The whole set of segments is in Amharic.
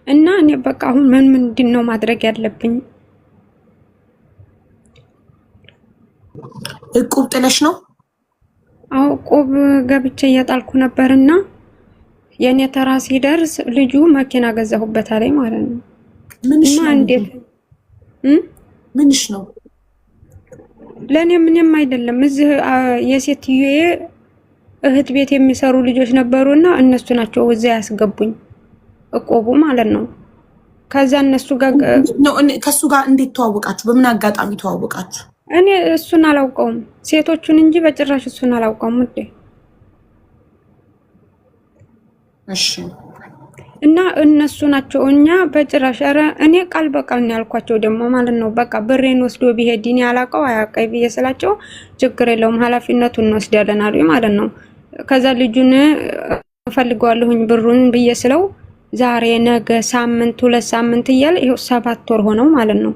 እና እኔ በቃ አሁን ምንድነው ማድረግ ያለብኝ? እቁብ ጥለሽ ነው? አዎ እቁብ ገብቼ እየጣልኩ ነበርና የኔ ተራ ሲደርስ ልጁ መኪና ገዛሁበት አለኝ ማለት ነው። ምንሽ ነው? እንዴት ምንሽ ነው? ለኔ ምንም አይደለም። እዚህ የሴትዮዬ እህት ቤት የሚሰሩ ልጆች ነበሩና እነሱ ናቸው እዛ ያስገቡኝ እቁቡ ማለት ነው። ከዛ እነሱ ጋር ነው። ከሱ ጋር እንዴት ተዋወቃችሁ? በምን አጋጣሚ ተዋወቃችሁ? እኔ እሱን አላውቀውም፣ ሴቶቹን እንጂ በጭራሽ እሱን አላውቀውም ውዴ። እሺ። እና እነሱ ናቸው እኛ በጭራሽ። ኧረ እኔ ቃል በቃል ነው ያልኳቸው ደግሞ ማለት ነው። በቃ ብሬን ወስዶ ቢሄድ እኔ አላውቀው አያውቀኝ ብዬ ስላቸው ችግር የለውም ኃላፊነቱን እንወስዳለን አሉኝ ማለት ነው። ከዛ ልጁን እፈልገዋለሁኝ ብሩን ብዬ ስለው ዛሬ ነገ ሳምንት 2 ሳምንት እያለ ይሄው 7 ወር ሆነው ማለት ነው።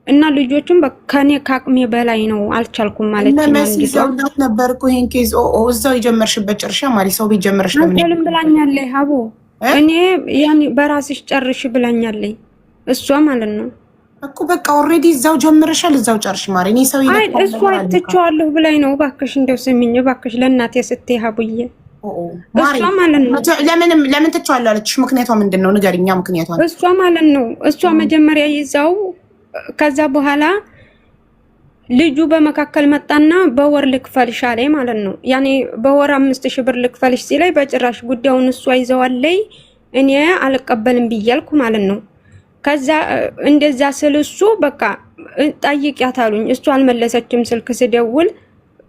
እና ልጆቹም ከኔ ከአቅሜ በላይ ነው አልቻልኩም ማለት ነው። መስጊዛው ነበር እኮ ይሄን ኬዝ እዛው የጀመርሽበት ጨርሻ ማሪ ሰው ቤት ጀመርሽ ለምን ብላኛለች ሀቡ። እኔ ያኔ በራስሽ ጨርሽ ብላኛለች እሷ ማለት ነው እኮ በቃ ኦልሬዲ እዛው ጀምረሻል፣ እዛው ጨርሽ ማሪ። እኔ ሰው አይ እሷ ትቼዋለሁ ብላኝ ነው። እባክሽ እንደው ስሚኝ እባክሽ ለእናቴ ስትይ ሀቡዬ እሷ ማለት ነው። ለምን ትቼዋለሁ አለችሽ? ምክንያቷ ምንድን ነው ንገሪኛ። ምክንያቷ እሷ ማለት ነው እሷ መጀመሪያ ይዛው ከዛ በኋላ ልጁ በመካከል መጣና በወር ልክፈልሽ አለኝ ማለት ነው። ያኔ በወር 5000 ብር ልክፈልሽ ሲለኝ በጭራሽ ጉዳዩን እሷ ይዘዋለይ እኔ አልቀበልም ብያልኩ ማለት ነው። ከዛ እንደዛ ስል እሱ በቃ ጠይቂያት አሉኝ። እሱ አልመለሰችም። ስልክ ስደውል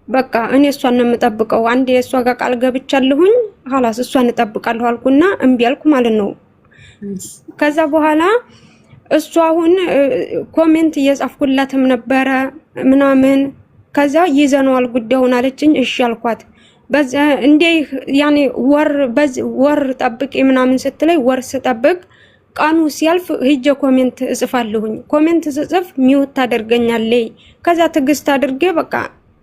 በቃ እኔ እሷን ነው የምጠብቀው፣ አንዴ እሷ ጋር ቃል ገብቻለሁኝ ኋላስ እሷን እጠብቃለሁ አልኩና እምቢ አልኩ ማለት ነው። ከዛ በኋላ እሱ አሁን ኮሜንት እየጻፍኩላትም ነበረ ምናምን። ከዛ ይዘነዋል ጉዳዩን አለችኝ። እሺ አልኳት። በዛ እንዴ ያኔ ወር ጠብቂ ምናምን ስትለኝ ወር ስጠብቅ ቀኑ ሲያልፍ ሂጄ ኮሜንት እጽፋለሁኝ። ኮሜንት ስጽፍ ሚውት ታደርገኛለች። ከዛ ትግስት አድርጌ በቃ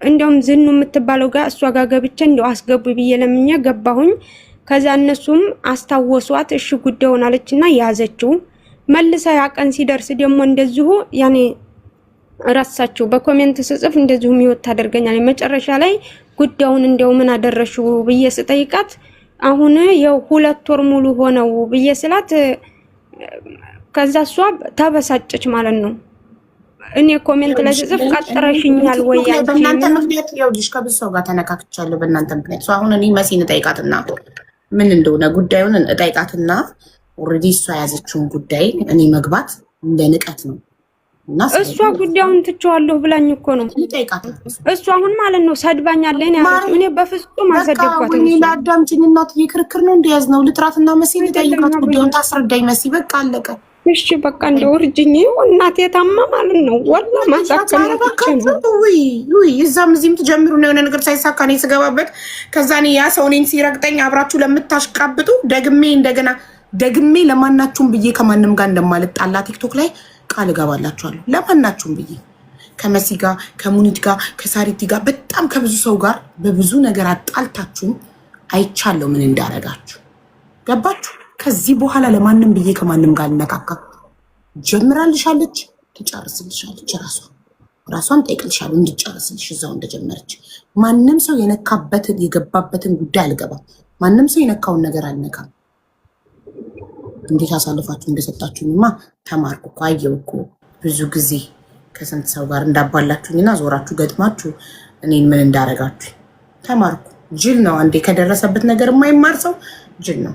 እንደውም ዝኑ የምትባለው ጋር እሷ ጋር ገብቼ እንደው አስገቡ ብዬ ለምኜ ገባሁኝ። ከዛ እነሱም አስታወሷት። እሺ ጉዳዩን አለችና ያዘችው። መልሳ ያቀን ሲደርስ ደግሞ እንደዚሁ ያኔ ራሳቸው በኮሜንት ስጽፍ እንደዚሁ ሚውት ታደርገኛለች። መጨረሻ ላይ ጉዳዩን እንደው ምን አደረሹ ብዬ ስጠይቃት አሁን ያው 2 ወር ሙሉ ሆነው ብዬ ስላት ከዛ እሷ ተበሳጨች ማለት ነው። እኔ ኮሜንት ላይ ስጽፍ ቀጥረሽኛል ወይ አንቺ? በእናንተ ምክንያት ያው ልጅ ከብዙ ሰው ጋር ተነካክቻለሁ በእናንተ ምክንያት። አሁን እኔ መሲን እጠይቃትና ምን እንደሆነ ጉዳዩን እጠይቃትና ኦልሬዲ እሷ ያዘችውን ጉዳይ እኔ መግባት እንደ ንቀት ነው። እና እሷ ጉዳዩን ትቼዋለሁ ብላኝ እኮ ነው። እሷ አሁን ማለት ነው ሰድባኛለች ነው ያለችው። እኔ በፍጹም አልሰደብኳትም። እኔ ለአዳምጪኝ እናትዬ፣ ክርክር ነው እንደያዝነው። ልጥራትና መሲ ልጠይቃት፣ ጉዳዩን ታስረዳኝ መሲ። በቃ አለቀ። እሺ በቃ እንደው እርጅኝ እናቴ ታማ ማለት ነው። ወላ ማሳከም ነው። ውይ እዛም እዚህም ትጀምሩ ነው የሆነ ነገር ሳይሳካ እኔ ስገባበት። ከዛ እኔ ያ ሰው እኔን ሲረግጠኝ አብራችሁ ለምታሽቃብጡ ደግሜ ለማናችሁም ብዬ ከማንም ጋር እንደማልጣላ ቲክቶክ ላይ ቃል እገባላችኋለሁ። ለማናችሁም ብዬ ከመሲ ጋር ከሙኒት ጋር ከሳሪቲ ጋር በጣም ከብዙ ሰው ጋር በብዙ ነገር አጣልታችሁም አይቻለሁ ምን እንዳረጋችሁ። ገባችሁ? ከዚህ በኋላ ለማንም ብዬ ከማንም ጋር ልነካካ። ጀምራልሻለች፣ ትጨርስልሻለች። ራሷን ጠይቅልሻለሁ እንድጨርስልሽ እዛው እንደጀመረች። ማንም ሰው የነካበትን የገባበትን ጉዳይ አልገባም። ማንም ሰው የነካውን ነገር አልነካም። እንዴት አሳልፋችሁ እንደሰጣችሁኝማ ተማርኩ እኮ። አየሁ እኮ ብዙ ጊዜ ከስንት ሰው ጋር እንዳባላችሁኝና ዞራችሁ ገጥማችሁ እኔን ምን እንዳረጋችሁ ተማርኩ። ጅል ነው አንዴ ከደረሰበት ነገር የማይማር ሰው ጅል ነው።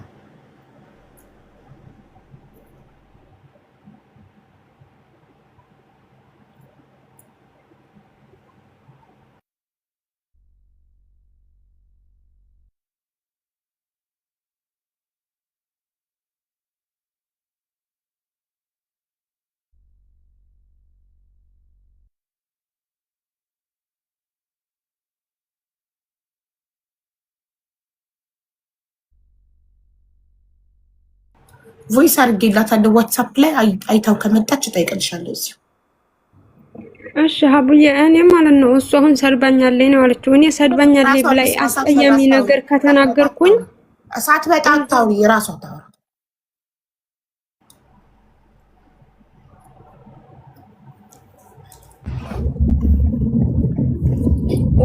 ቮይስ አድርጌላታለሁ ዋትሳፕ ላይ አይታው ከመጣች እጠይቅልሻለሁ እዚሁ። እሺ ሀቡዬ፣ እኔ ማለት ነው እሱ አሁን ሰድባኛለች ነው አለችው። እኔ ሰድባኛለች ብላይ አስቀያሚ ነገር ከተናገርኩኝ እሳት በጣም ታው የራሷ ታው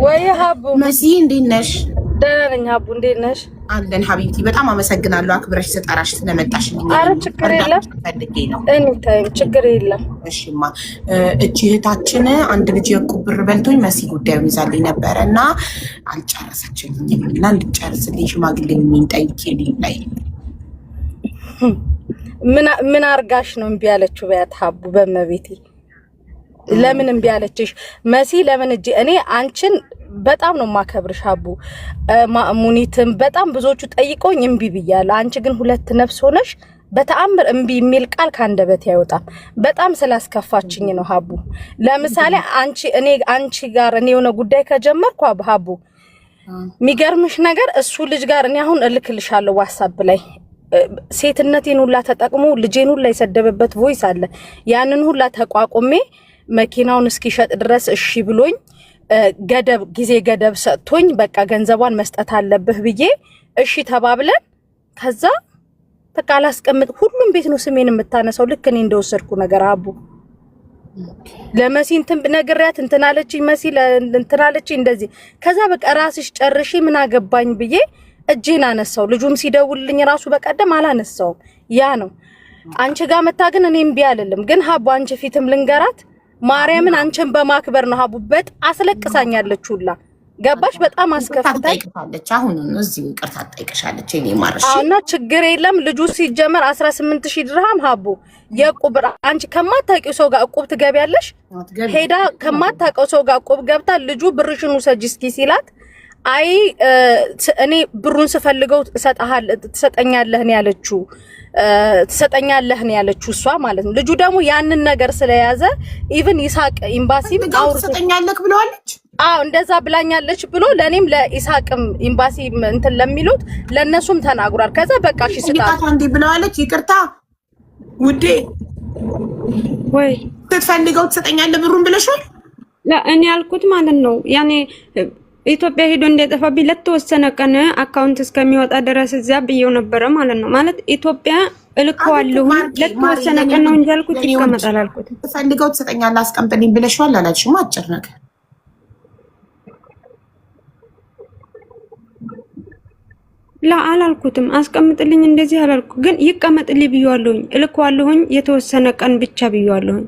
ወይ ሀቡ መሲ እንዴት ነሽ? ደህና ነኝ ሀቡ እንዴት ነሽ? አለን ሀቢብቲ በጣም አመሰግናለሁ አክብረሽ ስጠራሽ ስለመጣሽልኝ። ኧረ ችግር የለም ፈልጌ ነው። ኤኒታይም ችግር የለም። እሺማ እቺ እህታችን አንድ ልጅ የዕቁብ ብር በልቶኝ መሲ ጉዳዩን ይዛልኝ ነበረ እና አልጨረሰችልኝም እና እንድጨርስልኝ ሽማግሌ ጠይቄልኝ ላይ ምን አርጋሽ ነው እምቢ ያለችው? በያት ሀቡ በመቤቴ ለምን እምቢ ያለችሽ መሲ? ለምን እኔ አንቺን በጣም ነው ማከብርሽ ሀቡ። ሙኒትም በጣም ብዙዎቹ ጠይቆኝ እምቢ ብያለሁ። አንቺ ግን ሁለት ነፍስ ሆነሽ በተአምር እምቢ የሚል ቃል ካንደበት አይወጣም። በጣም ስላስከፋችኝ ነው ሀቡ። ለምሳሌ አንቺ ጋር እኔ የሆነ ጉዳይ ከጀመርኩ ሀቡ የሚገርምሽ ነገር እሱ ልጅ ጋር እኔ አሁን እልክልሻለሁ ዋትስአፕ ላይ ሴትነቴን ሁላ ተጠቅሞ ልጄን ሁላ የሰደበበት ቮይስ አለ። ያንን ሁላ ተቋቁሜ መኪናውን እስኪሸጥ ድረስ እሺ ብሎኝ ጊዜ ገደብ ሰጥቶኝ በቃ ገንዘቧን መስጠት አለብህ ብዬ እሺ ተባብለን ከዛ በቃ አላስቀምጥ ሁሉም ቤት ነው ስሜን የምታነሳው ልክ እኔ እንደወሰድኩ ነገር አቡ ለመሲ እንትን ነግሬያት እንትን አለችኝ መሲ እንትን አለችኝ እንደዚህ ከዛ በቃ ራስሽ ጨርሺ ምን አገባኝ ብዬ እጄን አነሳው። ልጁም ሲደውልልኝ ራሱ በቀደም አላነሳውም። ያ ነው አንቺ ጋር መታ ግን እኔም ቢያልልም ግን ሀቡ አንቺ ፊትም ልንገራት ማርያምን አንቺን በማክበር ነው ሀቡ በጣም አስለቅሳኛለች ሁላ ገባሽ? በጣም አስከፍታለች። አሁን እዚህ ይቅርታ ጠይቀሻለች። እኔ ማርሽ እና ችግር የለም ልጁ ሲጀመር 18000 ድርሃም ሀቡ የዕቁብ አንቺ ከማታውቂው ሰው ጋር ዕቁብ ትገቢያለሽ። ሄዳ ከማታውቀው ሰው ጋር ዕቁብ ገብታ ልጁ ብርሽን ውሰጂ እስኪ ሲላት አይ እኔ ብሩን ስፈልገው ትሰጠኛለህ ነው ያለችው። እሷ ማለት ነው። ልጁ ደግሞ ያንን ነገር ስለያዘ ኢቭን ይሳቅ ኤምባሲም አውርቶ ትሰጠኛለህ ብለዋለች። አዎ እንደዛ ብላኛለች ብሎ ለኔም ለኢሳቅም ኤምባሲ እንትን ለሚሉት ለነሱም ተናግሯል። ከዛ በቃ እሺ ስጣት እንዴ ብለዋለች። ይቅርታ ውዴ ወይ ትፈልገው ትሰጠኛለህ ብሩን ብለሻል? እኔ ያልኩት ማለት ነው ያኔ ኢትዮጵያ ሄዶ እንደጠፋብኝ ለተወሰነ ቀን አካውንት እስከሚወጣ ድረስ እዛ ብየው ነበረ ማለት ነው። ማለት ኢትዮጵያ እልከዋለሁ ለተወሰነ ቀን ነው እንጂ ያልኩት ይቀመጣል አልኩት። ፈልገው ትሰጠኛለህ አስቀምጥልኝ ብለሽዋል አላልሽም? አጭር ነገር አላልኩትም። አስቀምጥልኝ እንደዚህ አላልኩ፣ ግን ይቀመጥልኝ ብየዋለሁኝ። እልከዋለሁኝ የተወሰነ ቀን ብቻ ብየዋለሁኝ።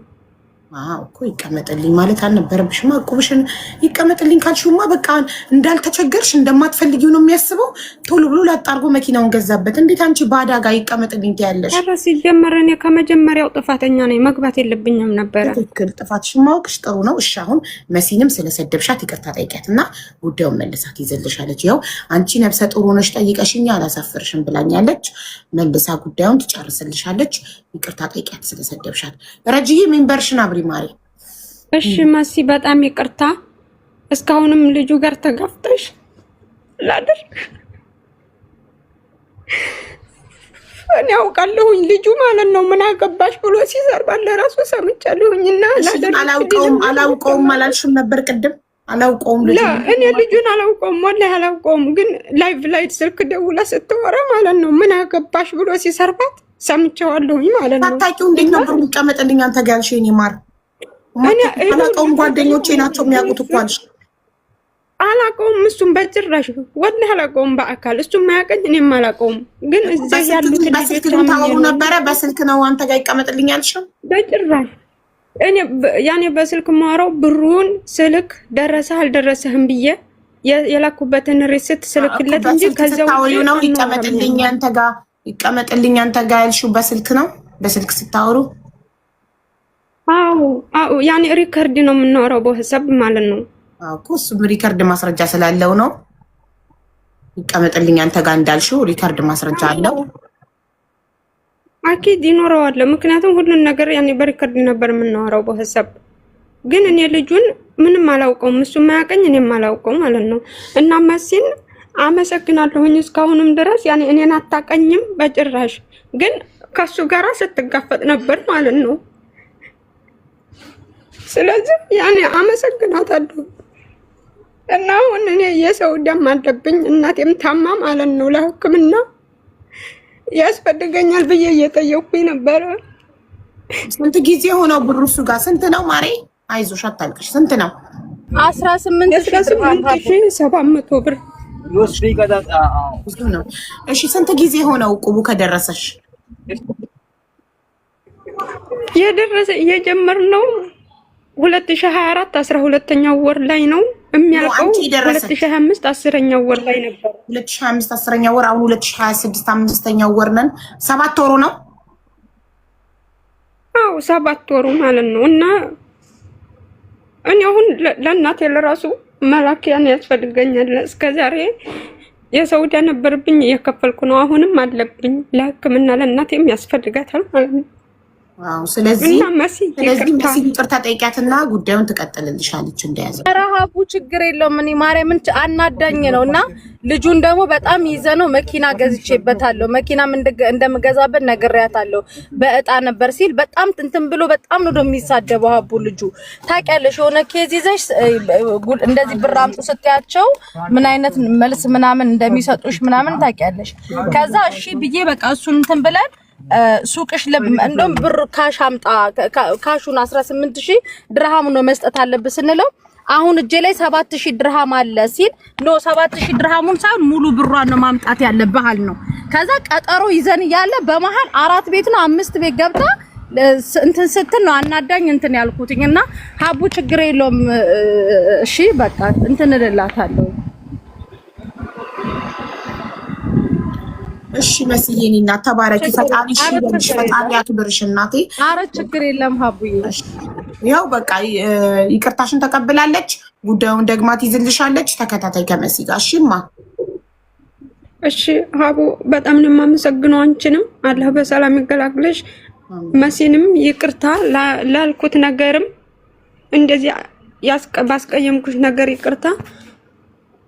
እኮ ይቀመጥልኝ ማለት አልነበረብሽማ። ዕቁብሽን ይቀመጥልኝ ካልሽማ በቃ እንዳልተቸገርሽ እንደማትፈልጊው ነው የሚያስበው። ቶሎ ብሎ ላጣርጎ መኪናውን ገዛበት። እንዴት አንቺ ባዳጋ ይቀመጥልኝ ትያለሽ? ኧረ ሲጀመር እኔ ከመጀመሪያው ጥፋተኛ ነኝ። መግባት የለብኝም ነበረ። ትክክል፣ ጥፋትሽን ማወቅሽ ጥሩ ነው። እሺ አሁን መሲንም ስለሰደብሻት ይቅርታ ጠይቂያት እና ጉዳዩን መልሳት ይዘልሻለች። ያው አንቺ ነብሰ ጥሩ ነሽ ጠይቀሽኝ አላሳፍርሽም ብላኛለች። መልሳ ጉዳዩን ትጨርስልሻለች። ይቅርታ ጠይቂያት ስለሰደብሻት። ረጅዬ ሜምበርሽን አብሪ ማሪ። እሺ መሲ በጣም ይቅርታ። እስካሁንም ልጁ ጋር ተጋፍተሽ ላደርግ እኔ አውቃለሁኝ ልጁ ማለት ነው ምን አገባሽ ብሎ ሲሰርባል ለራሱ ሰምቻለሁኝና አላውቀውም አላልሽም ነበር ቅድም? አላውቀውም ልጁ እኔ ልጁን አላውቀውም ወላሂ አላውቀውም። ግን ላይቭ ላይ ስልክ ደውላ ስትወራ ማለት ነው ምን አገባሽ ብሎ ሲሰርባት ሰምቻለሁኝ ማለት ነው። ታታቂው እንዴት ነው ብሩ ይቀመጥልኝ አንተ ጋር ያልሽኝ ማር? አላውቀውም ጓደኞቼ ናቸው የሚያውቁት እኮ አልሽ። አላውቀውም እሱም በጭራሽ ወላሂ አላውቀውም በአካል እሱም ማያውቀኝ እኔም አላውቀውም። ግን እዚህ ያሉት በስልክ ታወሩ ነበረ? በስልክ ነው አንተ ጋር ይቀመጥልኝ ያልሽው? በጭራሽ እኔ ያኔ በስልክ ማወራው ብሩን ስልክ ደረሰህ አልደረሰህም ብዬ የላኩበትን ሪሲት ስልክለት እንጂ ከዛው ነው ይቀመጥልኝ አንተ ጋር ይቀመጥልኝ አንተ ጋር ያልሽው በስልክ ነው? በስልክ ስታወሩ? አዎ ያኔ ሪከርድ ነው የምናወራው በWhatsApp ማለት ነው። እኮ እሱም ሪከርድ ማስረጃ ስላለው ነው ይቀመጥልኝ አንተ ጋር እንዳልሽው ሪከርድ ማስረጃ አለው። አኪድ ይኖረዋል። ምክንያቱም ሁሉን ነገር ያኔ በሪከርድ ነበር የምናወራው በWhatsApp። ግን እኔ ልጁን ምንም አላውቀውም እሱም ማያውቀኝ እኔም አላውቀው ማለት ነው። እና መሲን አመሰግናለሁኝ እስካሁንም ድረስ ያኔ እኔን አታቀኝም በጭራሽ። ግን ከሱ ጋራ ስትጋፈጥ ነበር ማለት ነው። ስለዚህ ያኔ አመሰግናታለሁ። እና አሁን እኔ የሰው ደም አለብኝ እናቴም ታማ ማለት ነው ለሕክምና ያስፈልገኛል ብዬ እየጠየኩኝ ነበረ። ስንት ጊዜ ሆነው ብሩ እሱ ጋር? ስንት ነው ማሬ? አይዞሽ አታልቅሽ። ስንት ነው? 18,700 ብር ነው። እሺ ስንት ጊዜ ሆነው ቁቡ ከደረሰሽ? የጀመርነው 2024 12ኛው ወር ላይ ነው የሚያልቀው። 2025 10ኛው ወር ላይ ነበር። 2025 10ኛው ወር፣ አሁን 2026 5ኛው ወር ነን። 7 ወሩ ነው። አዎ 7 ወሩ ማለት ነው። እና እኔ አሁን ለእናቴ ለራሱ መላኪያን ያስፈልገኛል። እስከዛሬ የሰው ዕዳ ነበርብኝ እየከፈልኩ ነው። አሁንም አለብኝ ለሕክምና ለእናቴም ያስፈልጋታል ማለት ነው። አዎ ስለዚህ መሲ ይቅርታ ጠይቂያትና ጉዳዩን ትቀጥልልሻለች። እንደያዘ ረሃቡ ችግር የለውም። እኔ ማርያምን አናዳኝ ነውና ልጁን ደግሞ በጣም ይዘነው መኪና ገዝቼበታለሁ። መኪናም እንደምገዛበት ነግሬያታለሁ። በእጣ ነበር ሲል በጣም እንትን ብሎ በጣም ነው የሚሳደበው። ሀቡ ልጁ ታውቂያለሽ፣ የሆነ ኬዝ ይዘሽ እንደዚህ ብር አምጡ ስትያቸው ምን አይነት መልስ ምናምን እንደሚሰጡሽ ምናምን ታውቂያለሽ። ከዛ እሺ ብዬ በቃ እሱን እንትን ብለን ሱቅሽ እንደም ብር ካሽ አምጣ ካሹን 18000 ድርሃም ነው መስጠት አለብህ ስንለው አሁን እጄ ላይ 7000 ድርሃም አለ ሲል ኖ 7000 ድርሃሙን ሳይሆን ሙሉ ብሯን ነው ማምጣት ያለብህ አል ነው። ከዛ ቀጠሮ ይዘን ያለ በመሃል 4 ቤት ነው 5 ቤት ገብታ እንትን ስትል ነው አናዳኝ እንትን ያልኩትኝና ሀቡ ችግር የለውም እሺ በቃ እንትን እልላታለሁ። እሺ መስዬኔ እና ተባረኪ። ፈጣሪ ፈጣሪ ያክብርሽ እናቴ። አረ ችግር የለም ሀቡዬ። ያው በቃ ይቅርታሽን ተቀብላለች። ጉዳዩን ደግማ ትይዝልሻለች። ተከታታይ ከመሲ ጋር እሺማ። እሺ ሀቡ በጣም ነው የማመሰግነው። አንቺንም አላህ በሰላም ይገላግልሽ። መሲንም ይቅርታ ላልኩት ነገርም እንደዚህ ባስቀየምኩሽ ነገር ይቅርታ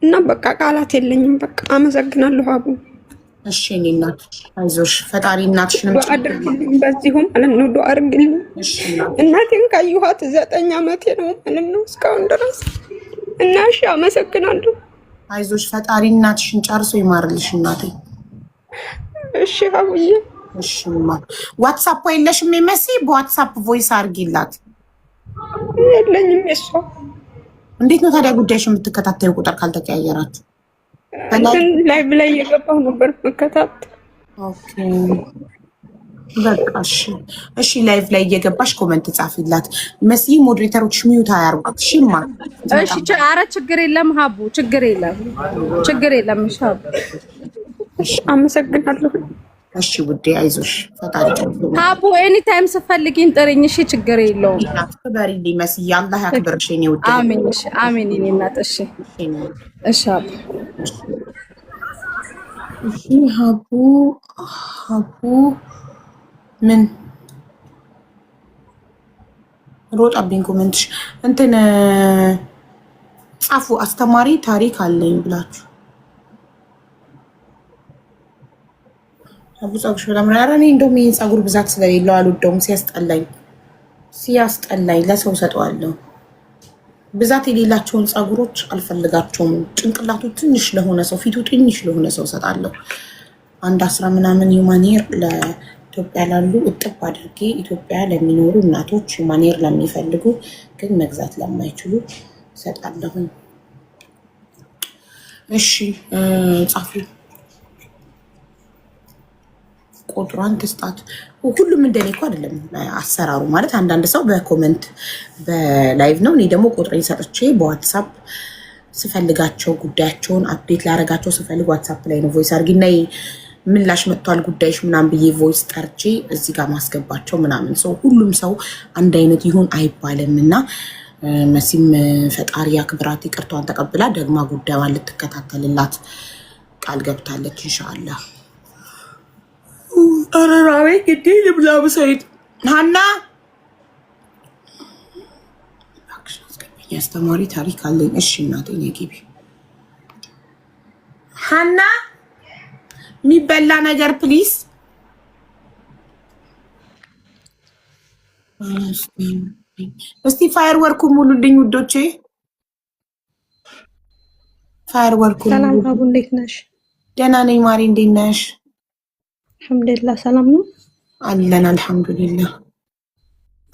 እና በቃ ቃላት የለኝም። በቃ አመሰግናለሁ ሀቡ። እሺ እኔ እናት አይዞሽ፣ ፈጣሪ እናትሽንም አድርግልኝ። በዚሁም ማለት ነው ዱአ አድርግልኝ። እናቴን ካየኋት 9 ዓመቴ ነው ማለት ነው እስካሁን ድረስ እና እሺ አመሰግናለሁ። አይዞሽ፣ ፈጣሪ እናትሽን ጨርሶ ይማርልሽ እናቴ። እሺ ሀቡዬ። እሺማ ዋትስአፕ የለሽም? መሲ በዋትስአፕ ቮይስ አድርጊላት። የለኝም። እሷ እንዴት ነው ታዲያ ጉዳይሽ የምትከታተዩ ቁጥር ካልተቀያየራችሁ? ላይቭ ላይ የገባው ነበር መከታተል። ኦኬ በቃ እሺ ላይቭ ላይ እየገባሽ ኮሜንት ጻፊላት። መሲ ሞዴሬተሮች ሚውት አያርጉት። እሺማ እሺ። ኧረ ችግር የለም ሀቡ፣ ችግር የለም። እሺ ሀቡ፣ እሺ አመሰግናለሁ። እሺ ውዴ አይዞሽ፣ ፈጣሪ ሀቡ ኤኒ ታይም ስፈልጊኝ ጥሪኝ። እሺ ችግር የለውም። ክበሪልኝ መስዬ፣ አላህ ያክብርሽ የኔ ውዴ። አሜን። እሺ አሜን የኔ እናት። እሺ እሺ ሀቡ። እሺ ሀቡ ምን ሮጣብኝ ኮሜንትሽ። እንትን ጻፉ። አስተማሪ ታሪክ አለኝ ብላችሁ ሀቡ ጸጉርሽ በጣም ራራ። እኔ እንደውም ይሄን ጸጉር ብዛት ስለሌለው አልወደውም። ሲያስጠላኝ ለሰው ሰጠዋለሁ። ብዛት የሌላቸውን ጸጉሮች አልፈልጋቸውም። ጭንቅላቱ ትንሽ ለሆነ ሰው፣ ፊቱ ትንሽ ለሆነ ሰው ሰጣለሁ። 10 ምናምን ዩማኔር ለኢትዮጵያ ላሉ እጥብ አድርጌ ኢትዮጵያ ለሚኖሩ እናቶች ዩማኔር ለሚፈልጉ ግን መግዛት ለማይችሉ ሰጣለሁ። እሺ ጻፉ። ቁጥሯን ትስጣት። ሁሉም እንደኔ እኮ አይደለም አሰራሩ ማለት። አንዳንድ ሰው በኮሜንት በላይቭ ነው። እኔ ደግሞ ቁጥሬን ሰጥቼ በዋትሳፕ ስፈልጋቸው ጉዳያቸውን አፕዴት ላረጋቸው ስፈልግ ዋትሳፕ ላይ ነው ቮይስ አድርጊና ምላሽ መጥቷል ጉዳይሽ ምናምን ብዬ ቮይስ ጠርቼ እዚህ ጋር ማስገባቸው ምናምን። ሰው ሁሉም ሰው አንድ አይነት ይሁን አይባልም እና መሲም ፈጣሪ አክብራት ይቅርቷን ተቀብላ ደግማ ጉዳዩን ልትከታተልላት ቃል ገብታለች ኢንሻአላህ። አረራዊ ግዴ ልብላ ብሰይድ ሀና አስተማሪ ታሪክ አለኝ። እሺ እናቴ ግቢ። ሀና የሚበላ ነገር ፕሊስ። እስቲ ፋየር ወርኩ ሙሉልኝ ውዶቼ። ፋየር ወርኩ። ሰላም ሀቡ እንዴት ነሽ? ደህና ነኝ ማሪ፣ እንዴት ነሽ? አልሐምዱሊላህ ሰላም ነው አለን። አልሐምዱሊላህ።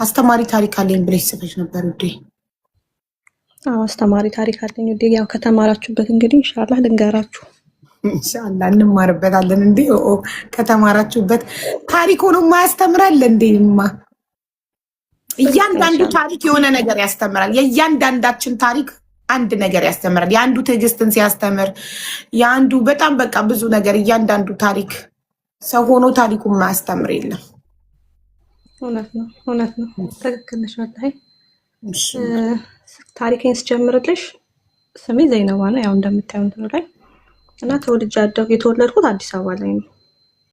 አስተማሪ ታሪክ አለኝ ብለሽ ጽፈሽ ነበር ውዴ። አስተማሪ ታሪክ አለኝ። ያው ከተማራችሁበት እንግዲህ ኢንሻአላህ ልንገራችሁ። ኢንሻአላህ እንማርበታለን። እንዴ ከተማራችሁበት ታሪክ ሆኖ ማያስተምራል እንዴማ? እያንዳንዱ ታሪክ የሆነ ነገር ያስተምራል። የእያንዳንዳችን ታሪክ አንድ ነገር ያስተምራል። የአንዱ ትዕግስትን ሲያስተምር፣ የአንዱ በጣም በቃ ብዙ ነገር። እያንዳንዱ ታሪክ ሰው ሆኖ ታሪኩን ማያስተምር የለም። እውነት ነው። ትክክል ነሽ። ወላሂ ታሪኬን ስጀምርልሽ ስሜ ዘይነባ ነው። ያው እንደምታዩት ነው ላይ እና ተወልጄ የተወለድኩት አዲስ አበባ ላይ ነው።